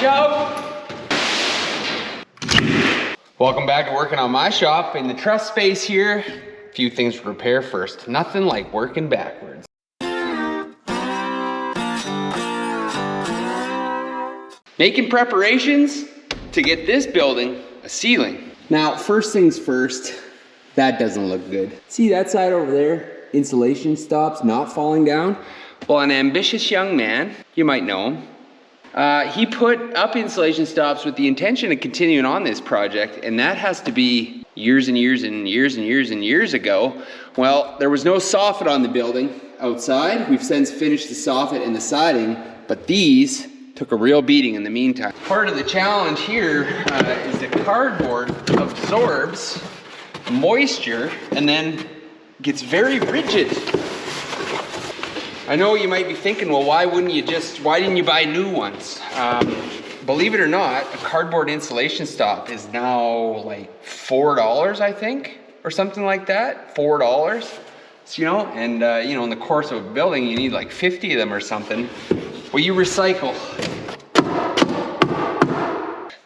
Go! Welcome back to working on my shop. In the truss space here, a few things to repair first. Nothing like working backwards. Making preparations to get this building a ceiling. Now, first things first, that doesn't look good. See that side over there? Insulation stops not falling down. Well, an ambitious young man, you might know him, he put up insulation stops with the intention of continuing on this project, and that has to be years and years and years and years and years ago. Well, there was no soffit on the building outside. We've since finished the soffit and the siding, but these took a real beating in the meantime. Part of the challenge here is the cardboard absorbs moisture and then gets very rigid. I know you might be thinking, well, why didn't you buy new ones? Believe it or not, a cardboard insulation stop is now like $4, I think, or something like that, $4. So, and in the course of a building, you need like 50 of them or something. Well, you recycle.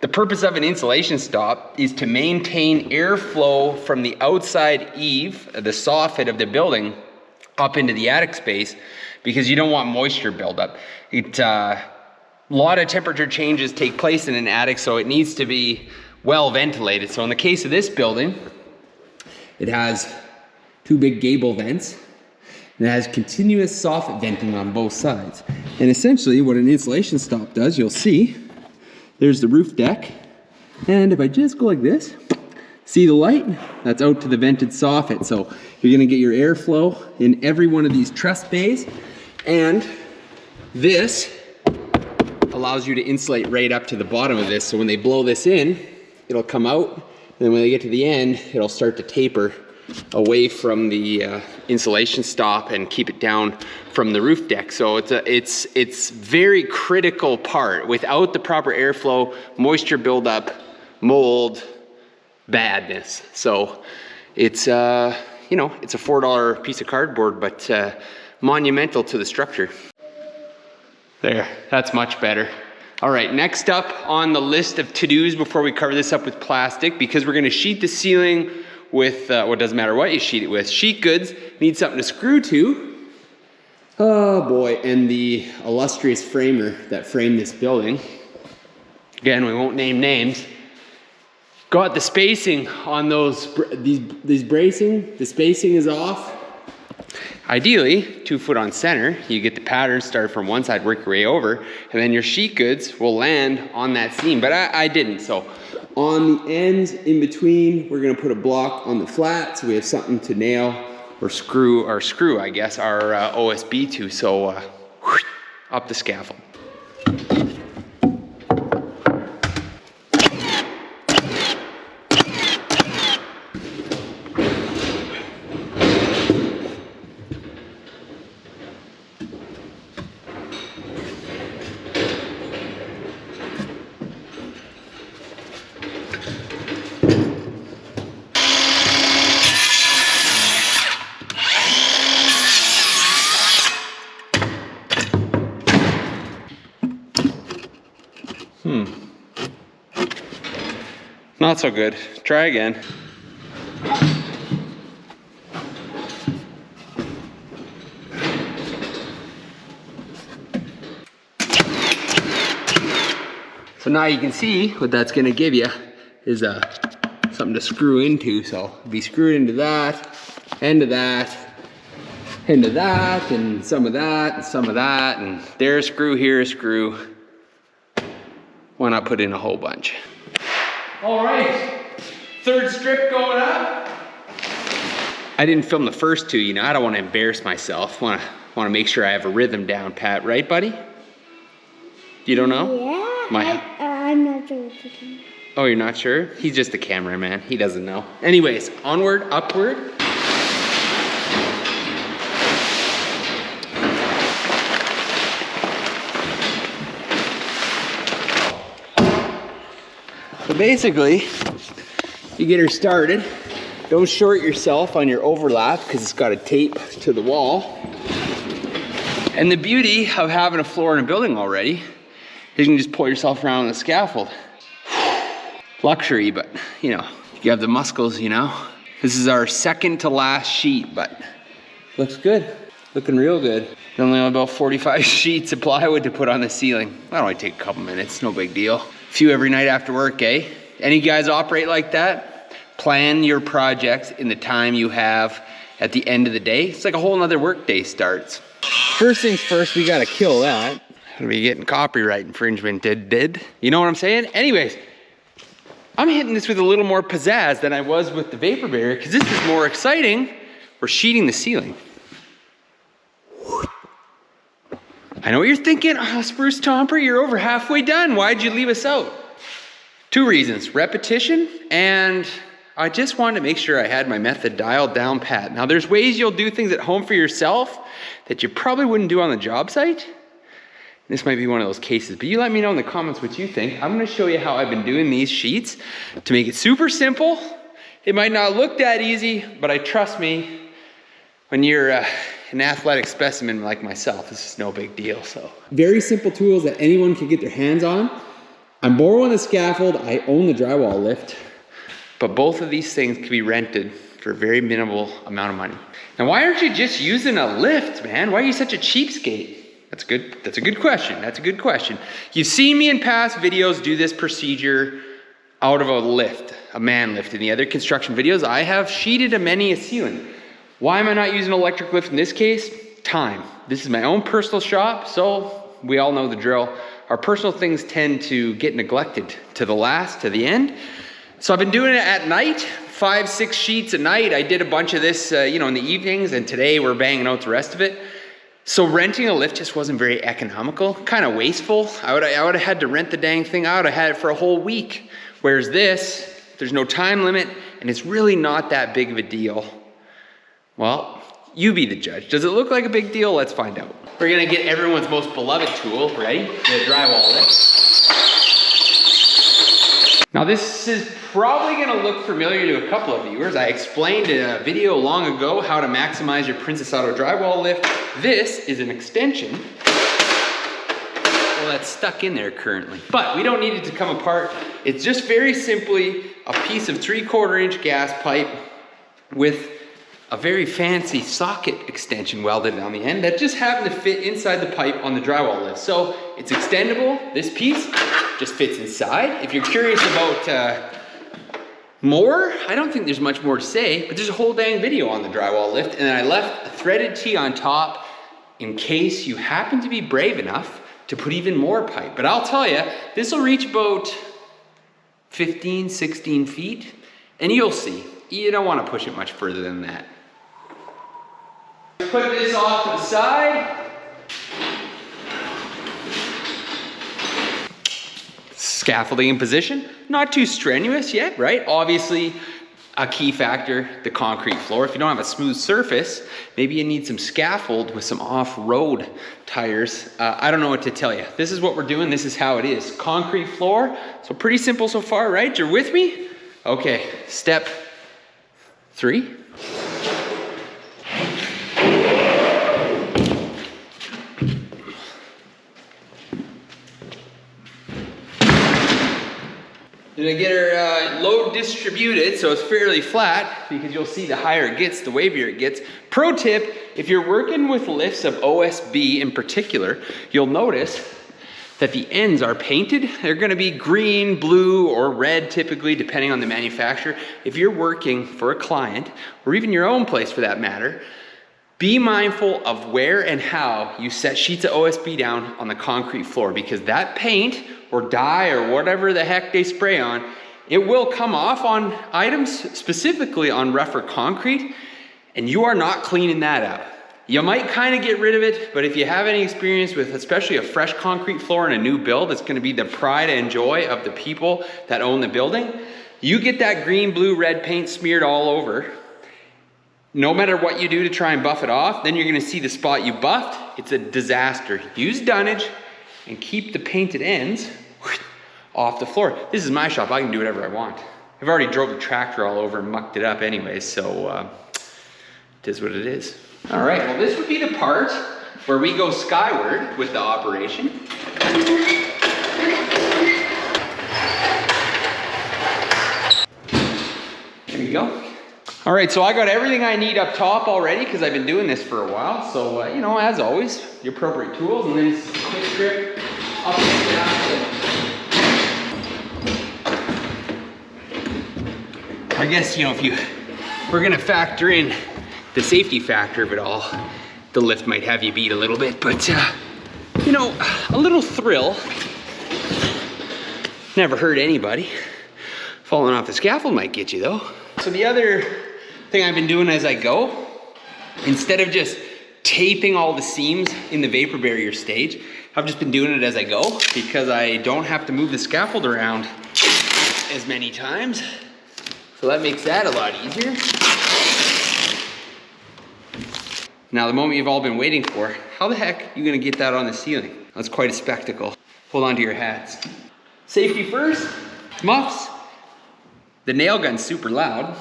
The purpose of an insulation stop is to maintain airflow from the outside eave, the soffit of the building, up into the attic space, because you don't want moisture buildup. A lot of temperature changes take place in an attic, so it needs to be well ventilated. So in the case of this building, it has two big gable vents, and it has continuous soffit venting on both sides. And essentially what an insulation stop does, you'll see, there's the roof deck, and if I just go like this, see the light? That's out to the vented soffit. So you're gonna get your airflow in every one of these truss bays, and this allows you to insulate right up to the bottom of this. So when they blow this in, it'll come out, and then when they get to the end, it'll start to taper away from the insulation stop and keep it down from the roof deck. So it's very critical part. Without the proper airflow, moisture buildup, mold, badness. So it's it's a $4 piece of cardboard, but monumental to the structure. There, that's much better. All right, next up on the list of to-dos before we cover this up with plastic, because we're gonna sheet the ceiling with, well, it doesn't matter what you sheet it with. Sheet goods need something to screw to. Oh boy, and the illustrious framer that framed this building, again, we won't name names, got the spacing on these bracing, the spacing is off. Ideally, 2 foot on center, you get the pattern started from one side, work your way over, and then your sheet goods will land on that seam, but I didn't. So on the ends in between, we're gonna put a block on the flat so we have something to nail or screw, I guess, our OSB to, so up the scaffold. Not so good. Try again. So now you can see what that's going to give you is something to screw into. So be screwed into that, into that, into that, and some of that, and some of that, and there a screw, here a screw. Why not put in a whole bunch? All right, third strip going up. I didn't film the first two, I don't want to embarrass myself. Want to make sure I have a rhythm down, Pat, right, buddy? You don't know? Yeah, I'm not sure what you're doing. Oh, you're not sure? He's just a cameraman, he doesn't know. Anyways, onward, upward. So basically, you get her started. Don't short yourself on your overlap because it's got a tape to the wall. And the beauty of having a floor in a building already You can just pull yourself around on the scaffold. Luxury, but you know, you have the muscles, you know. This is our second to last sheet, but looks good. Looking real good. Only about 45 sheets of plywood to put on the ceiling. That'll only take a couple minutes, no big deal. A few every night after work, eh? Any guys operate like that? Plan your projects in the time you have at the end of the day. It's like a whole nother work day starts. First things first, we gotta kill that. Gonna be getting copyright infringement, did. You know what I'm saying? Anyways, I'm hitting this with a little more pizzazz than I was with the vapor barrier because this is more exciting. We're sheeting the ceiling. I know what you're thinking, oh, Spruce Tomper, you're over halfway done. Why'd you leave us out? Two reasons, repetition, and I just wanted to make sure I had my method dialed down pat. Now there's ways you'll do things at home for yourself that you probably wouldn't do on the job site. This might be one of those cases, but you let me know in the comments what you think. I'm gonna show you how I've been doing these sheets to make it super simple. It might not look that easy, but trust me, when you're an athletic specimen like myself, this is no big deal, so. Very simple tools that anyone can get their hands on. I'm borrowing the scaffold, I own the drywall lift, but both of these things can be rented for a very minimal amount of money. Now, why aren't you just using a lift, man? Why are you such a cheapskate? That's a good question. That's a good question. You've seen me in past videos do this procedure out of a lift, a man lift. In the other construction videos, I have sheeted many a ceiling. Why am I not using an electric lift in this case? Time. This is my own personal shop, so we all know the drill. Our personal things tend to get neglected to the last, to the end. So I've been doing it at night, 5, 6 sheets a night. I did a bunch of this, in the evenings, and today we're banging out the rest of it. So renting a lift just wasn't very economical, kind of wasteful. I would have had to rent the dang thing out. I had it for a whole week. Whereas this, there's no time limit, and it's really not that big of a deal. Well, you be the judge. Does it look like a big deal? Let's find out. We're gonna get everyone's most beloved tool, ready? The drywall lift. Now this is probably gonna look familiar to a couple of viewers. I explained in a video long ago how to maximize your Princess Auto drywall lift. This is an extension. Well, that's stuck in there currently, but we don't need it to come apart. It's just very simply a piece of 3/4 inch gas pipe with a very fancy socket extension welded on the end that just happened to fit inside the pipe on the drywall lift. So it's extendable. This piece just fits inside. If you're curious about more, I don't think there's much more to say, but there's a whole dang video on the drywall lift, and I left a threaded tee on top in case you happen to be brave enough to put even more pipe. But I'll tell you, this will reach about 15, 16 feet, and you'll see. You don't want to push it much further than that. Put this off to the side. Scaffolding in position, not too strenuous yet, right? Obviously, a key factor, the concrete floor. If you don't have a smooth surface, maybe you need some scaffold with some off-road tires. I don't know what to tell you. This is what we're doing. This is how it is. Concrete floor. So pretty simple so far, right? You're with me? Okay, step 3. Gonna get our load distributed so it's fairly flat, because you'll see the higher it gets, the wavier it gets. Pro tip, if you're working with lifts of OSB in particular, you'll notice that the ends are painted. They're gonna be green, blue, or red typically, depending on the manufacturer. If you're working for a client, or even your own place for that matter, be mindful of where and how you set sheets of OSB down on the concrete floor, because that paint or dye or whatever the heck they spray on, it will come off on items, specifically on rougher concrete, and you are not cleaning that up. You might kind of get rid of it, but if you have any experience with especially a fresh concrete floor in a new build, it's going to be the pride and joy of the people that own the building. You get that green, blue, red paint smeared all over. No matter what you do to try and buff it off, then you're going to see the spot you buffed. It's a disaster. Use dunnage and keep the painted ends off the floor. This is my shop. I can do whatever I want. I've already drove the tractor all over and mucked it up anyways, so it is what it is. All right, well, this would be the part where we go skyward with the operation. go. All right, so I got everything I need up top already because I've been doing this for a while. So, you know, as always, the appropriate tools, and then just a quick strip up and down. I guess, you know, if we're gonna factor in the safety factor of it all, the lift might have you beat a little bit, but you know, a little thrill never hurt anybody. Falling off the scaffold might get you though. So the other thing I've been doing as I go, instead of just taping all the seams in the vapor barrier stage, I've just been doing it as I go because I don't have to move the scaffold around as many times. So that makes that a lot easier. Now the moment you've all been waiting for, how the heck are you gonna get that on the ceiling? That's quite a spectacle. Hold on to your hats. Safety first, muffs. The nail gun's super loud.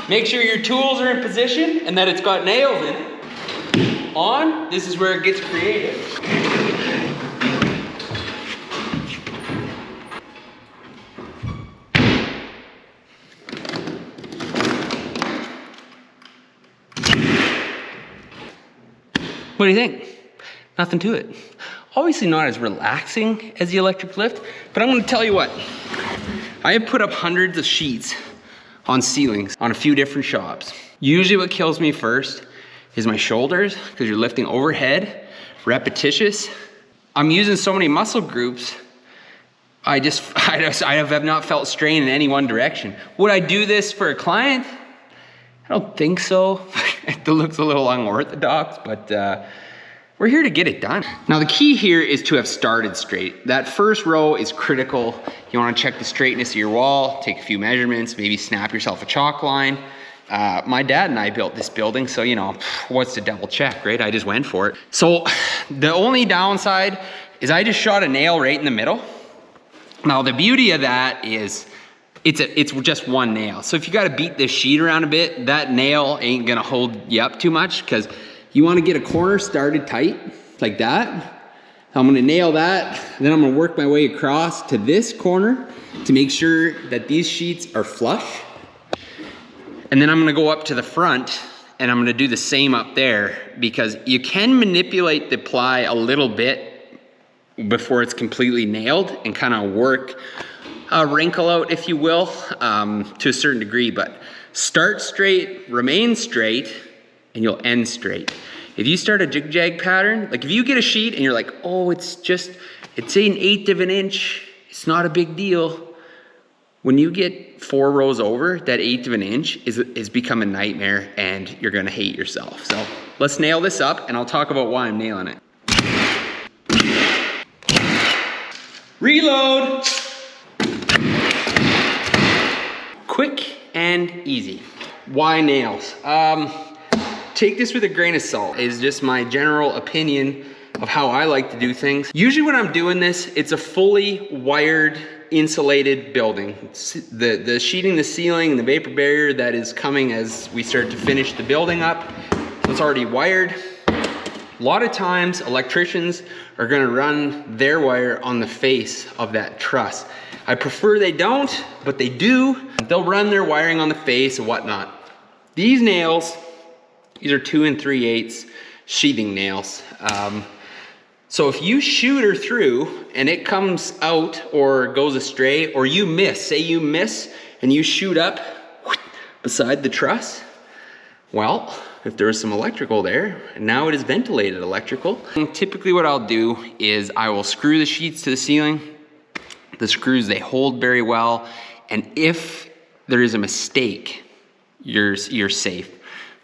Make sure your tools are in position and that it's got nails in it. On, this is where it gets creative. What do you think? Nothing to it. Obviously not as relaxing as the electric lift, but I'm gonna tell you what. I have put up hundreds of sheets on ceilings on a few different shops. Usually what kills me first is my shoulders, because you're lifting overhead, repetitious. I'm using so many muscle groups, I have not felt strain in any one direction. Would I do this for a client? I don't think so. It looks a little unorthodox, but we're here to get it done. Now the key here is to have started straight. That first row is critical. You wanna check the straightness of your wall, take a few measurements, maybe snap yourself a chalk line. My dad and I built this building, so you know, what's the double check, right? I just went for it. So the only downside is I just shot a nail right in the middle. Now the beauty of that is it's just one nail. So if you gotta beat this sheet around a bit, that nail ain't gonna hold you up too much because you wanna get a corner started tight, like that. I'm gonna nail that, then I'm gonna work my way across to this corner to make sure that these sheets are flush. And then I'm gonna go up to the front and I'm gonna do the same up there because you can manipulate the ply a little bit before it's completely nailed and kind of work a wrinkle out, if you will, to a certain degree, but start straight, remain straight, and you'll end straight. If you start a jig-jag pattern, like if you get a sheet and you're like, oh, it's an 1/8 of an inch, it's not a big deal. When you get 4 rows over, that 1/8 of an inch is become a nightmare and you're gonna hate yourself. So let's nail this up and I'll talk about why I'm nailing it. Reload. Quick and easy. Why nails? Take this with a grain of salt. It's just my general opinion of how I like to do things. Usually when I'm doing this, it's a fully wired, insulated building. The sheeting, the ceiling, and the vapor barrier that is coming as we start to finish the building up, so it's already wired. A lot of times, electricians are gonna run their wire on the face of that truss. I prefer they don't, but they do. They'll run their wiring on the face and whatnot. These nails, these are 2 3/8 sheathing nails. So if you shoot her through and it comes out or goes astray, or you miss, say you miss and you shoot up beside the truss, well, if there is some electrical there, now it is ventilated electrical. And typically what I'll do is I will screw the sheets to the ceiling. The screws, they hold very well. And if there is a mistake, you're safe.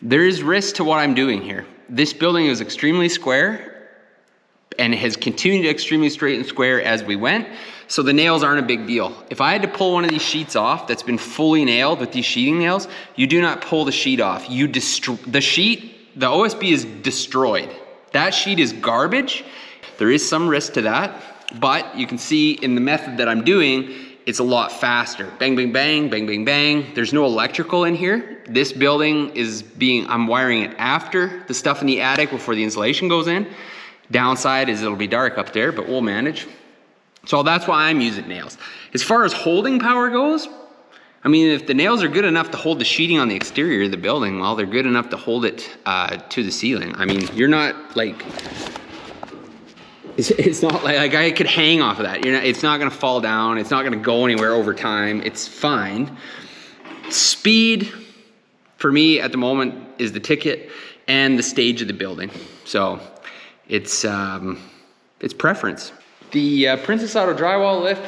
There is risk to what I'm doing here. This building is extremely square and it has continued extremely straight and square as we went. So the nails aren't a big deal. If I had to pull one of these sheets off that's been fully nailed with these sheeting nails, you do not pull the sheet off. You destroy the sheet, the OSB is destroyed. That sheet is garbage. There is some risk to that, but you can see in the method that I'm doing, it's a lot faster. Bang, bang, bang, bang, bang, bang. There's no electrical in here. This building is I'm wiring it after the stuff in the attic before the insulation goes in. Downside is it'll be dark up there, but we'll manage. So that's why I'm using nails. As far as holding power goes, I mean, if the nails are good enough to hold the sheeting on the exterior of the building, well, they're good enough to hold it to the ceiling. I mean, you're not like, it's not like I could hang off of that. It's not gonna fall down. It's not gonna go anywhere over time. It's fine. Speed, for me at the moment, is the ticket and the stage of the building. So it's preference. The Princess Auto drywall lift,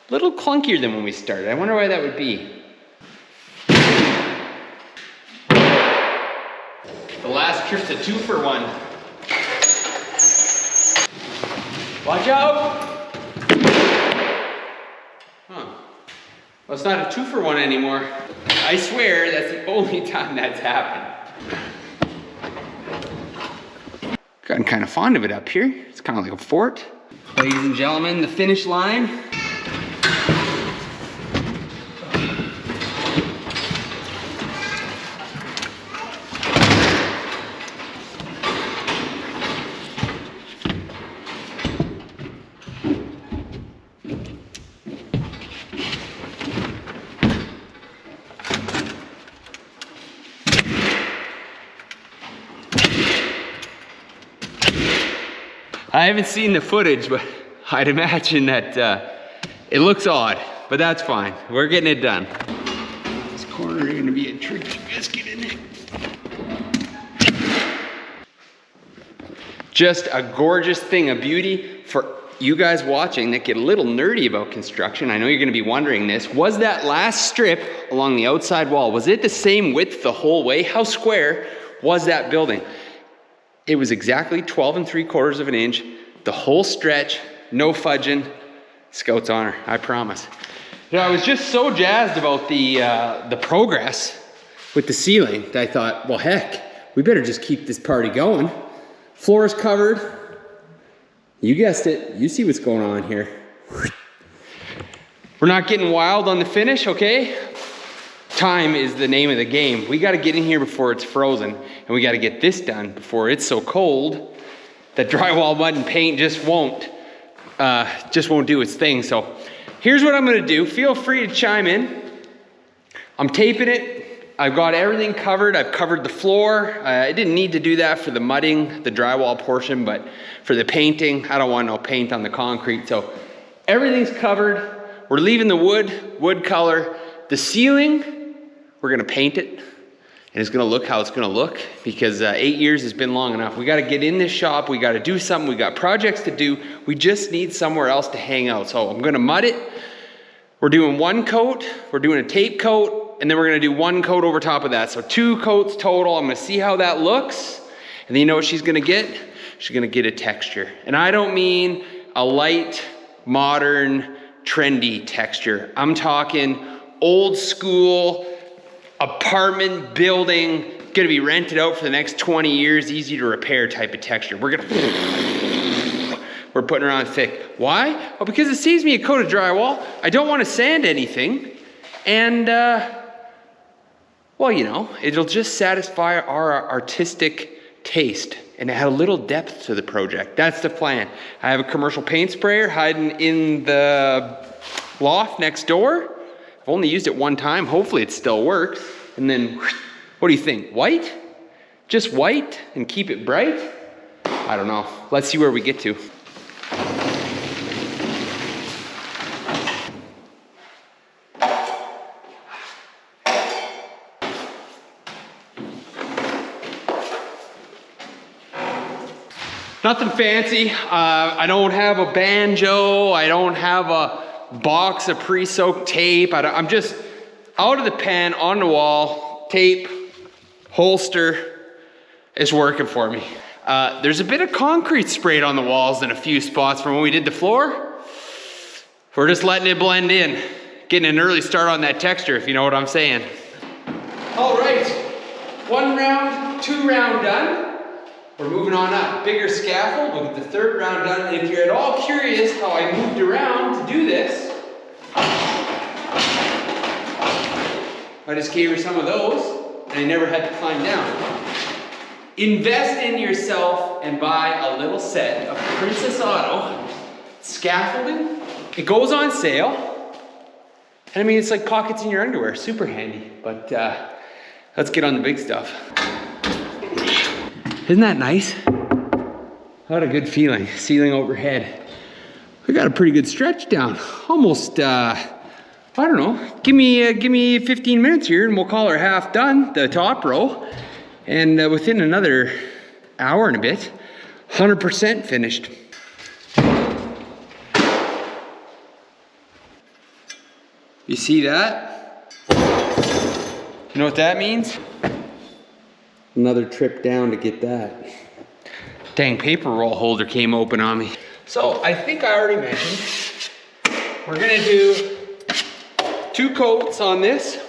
a little clunkier than when we started. I wonder why that would be. The last trip's a 2-for-1. Watch out! Huh. Well, it's not a 2-for-1 anymore. I swear that's the only time that's happened. Gotten kind of fond of it up here. It's kind of like a fort. Ladies and gentlemen, the finish line. I haven't seen the footage, but I'd imagine that it looks odd, but that's fine. We're getting it done. This corner is gonna be a tricky biscuit, isn't it? Just a gorgeous thing of beauty for you guys watching that get a little nerdy about construction. I know you're gonna be wondering this. Was that last strip along the outside wall, was it the same width the whole way? How square was that building? It was exactly 12 3/4 of an inch, the whole stretch, no fudging. Scout's honor, I promise. You know, I was just so jazzed about the progress with the ceiling that I thought, well, heck, we better just keep this party going. Floor is covered. You guessed it. You see what's going on here. We're not getting wild on the finish, okay? Time is the name of the game. We got to get in here before it's frozen, and we got to get this done before it's so cold that drywall, mud, and paint just won't do its thing. So here's what I'm going to do. Feel free to chime in. I'm taping it. I've got everything covered. I've covered the floor. I didn't need to do that for the mudding, the drywall portion, but for the painting, I don't want no paint on the concrete. So everything's covered. We're leaving the wood color. The ceiling, we're gonna paint it, and it's gonna look how it's gonna look, because 8 years has been long enough. We gotta get in this shop, we gotta do something, we got projects to do, we just need somewhere else to hang out. So I'm gonna mud it. We're doing 1 coat, we're doing a tape coat, and then we're gonna do 1 coat over top of that. So 2 coats total. I'm gonna see how that looks, and then you know what she's gonna get? She's gonna get a texture. And I don't mean a light, modern, trendy texture. I'm talking old school, apartment building, gonna be rented out for the next 20 years, easy to repair type of texture. We're putting her on thick. Why? Well, because it saves me a coat of drywall. I don't want to sand anything. And, well, you know, it'll just satisfy our artistic taste and add a little depth to the project. That's the plan. I have a commercial paint sprayer hiding in the loft next door. I've only used it 1 time. Hopefully it still works. And then, what do you think? White? Just white and keep it bright? I don't know. Let's see where we get to. Nothing fancy. I don't have a banjo. I don't have a box of pre-soaked tape. I'm just out of the pen, on the wall, tape, holster is working for me. There's a bit of concrete sprayed on the walls in a few spots from when we did the floor. We're just letting it blend in, getting an early start on that texture, if you know what I'm saying. All right, 1 round, 2 round done. We're moving on up. Bigger scaffold, we'll get the 3rd round done. And if you're at all curious how I moved around to do this, I just gave her some of those, and I never had to climb down. Invest in yourself and buy a little set of Princess Auto scaffolding. It goes on sale, And I mean, it's like pockets in your underwear, super handy. But let's get on the big stuff. Isn't that nice? What a good feeling, ceiling overhead. We got a pretty good stretch down. Almost, I don't know, give me 15 minutes here and we'll call her half done, the top row. And within another hour and a bit, 100% finished. You see that? You know what that means? Another trip down to get that. Dang, paper roll holder came open on me. So I think I already mentioned, we're gonna do 2 coats on this.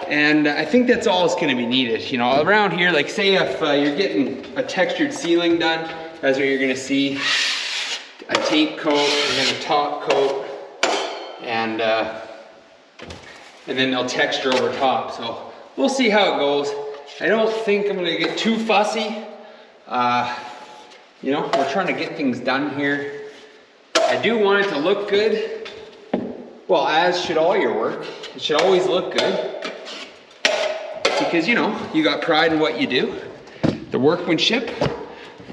And I think that's all that's gonna be needed. You know, around here, like say if you're getting a textured ceiling done, that's what you're gonna see. A tape coat, and then a top coat, and then they'll texture over top. So we'll see how it goes. I don't think I'm gonna get too fussy. You know, we're trying to get things done here. I do want it to look good. Well, as should all your work. It should always look good. Because, you know, you got pride in what you do. The workmanship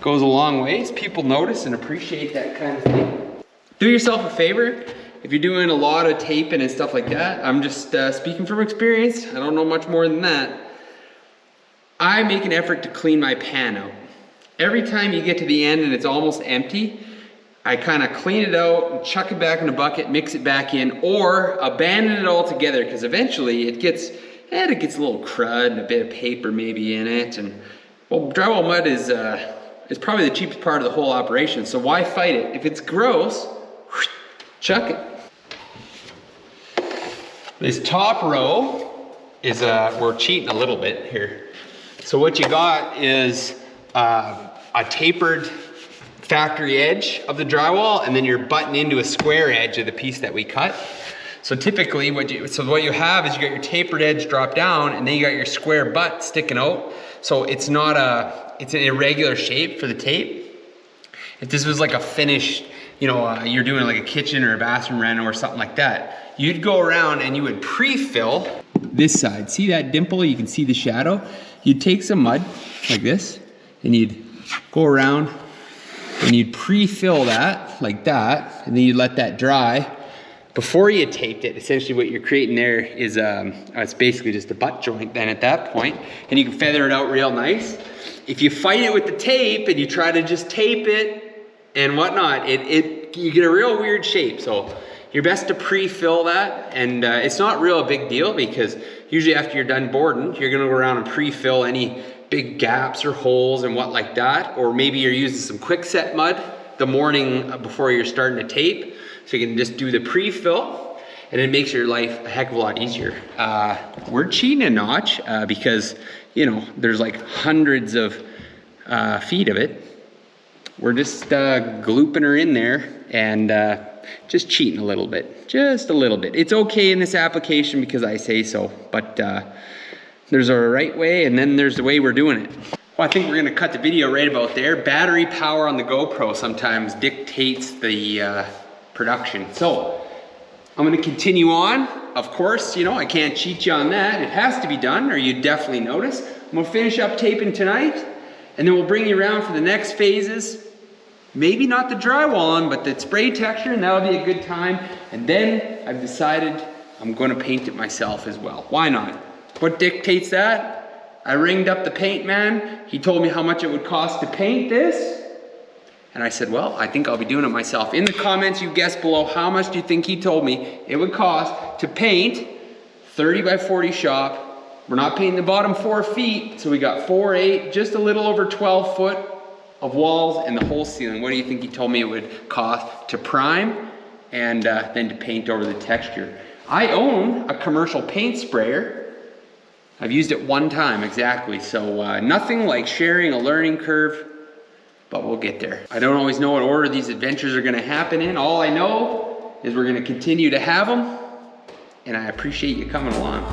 goes a long ways. People notice and appreciate that kind of thing. Do yourself a favor. If you're doing a lot of taping and stuff like that, I'm just speaking from experience. I don't know much more than that. I make an effort to clean my pan out. Every time you get to the end and it's almost empty, I kind of clean it out and chuck it back in a bucket, mix it back in, or abandon it all together because eventually it gets a little crud and a bit of paper maybe in it. And well, drywall mud is probably the cheapest part of the whole operation. So why fight it? If it's gross, chuck it. This top row is, we're cheating a little bit here. So what you got is a tapered factory edge of the drywall, and then you're butting into a square edge of the piece that we cut. So typically what you have is you got your tapered edge drop down, and then you got your square butt sticking out. So it's not it's an irregular shape for the tape. If this was like a finished, you know, you're doing like a kitchen or a bathroom reno or something like that, you'd go around and you would pre-fill this side. See that dimple? You can see the shadow. You'd take some mud like this, and you'd go around and you'd pre-fill that like that, and then you'd let that dry. Before you taped it, essentially what you're creating there is, it's basically just a butt joint then at that point, and you can feather it out real nice. If you fight it with the tape and you try to just tape it and whatnot, you get a real weird shape. So you're best to pre-fill that, and it's not real a big deal because usually after you're done boarding, you're gonna go around and pre-fill any big gaps or holes and what like that, or maybe you're using some quick set mud the morning before you're starting to tape. So you can just do the pre-fill, and it makes your life a heck of a lot easier. We're cheating a notch because, you know, there's like hundreds of feet of it. We're just glooping her in there and just cheating a little bit, just a little bit. It's okay in this application because I say so, but there's a right way, and then there's the way we're doing it. Well, I think we're gonna cut the video right about there. Battery power on the GoPro sometimes dictates the production. So I'm gonna continue on. Of course, you know, I can't cheat you on that. It has to be done or you'd definitely notice. I'm gonna finish up taping tonight, and then we'll bring you around for the next phases. Maybe not the drywall on, but the spray texture, and that'll be a good time. And then I've decided I'm gonna paint it myself as well. Why not? What dictates that? I ringed up the paint man. He told me how much it would cost to paint this. And I said, well, I think I'll be doing it myself. In the comments, you guess below, how much do you think he told me it would cost to paint 30 by 40 shop? We're not painting the bottom 4 feet, so we got 4, 8, just a little over 12 foot of walls and the whole ceiling. What do you think he told me it would cost to prime and then to paint over the texture? I own a commercial paint sprayer. I've used it 1 time exactly, so nothing like sharing a learning curve, but we'll get there. I don't always know what order these adventures are gonna happen in. All I know is we're gonna continue to have them, and I appreciate you coming along.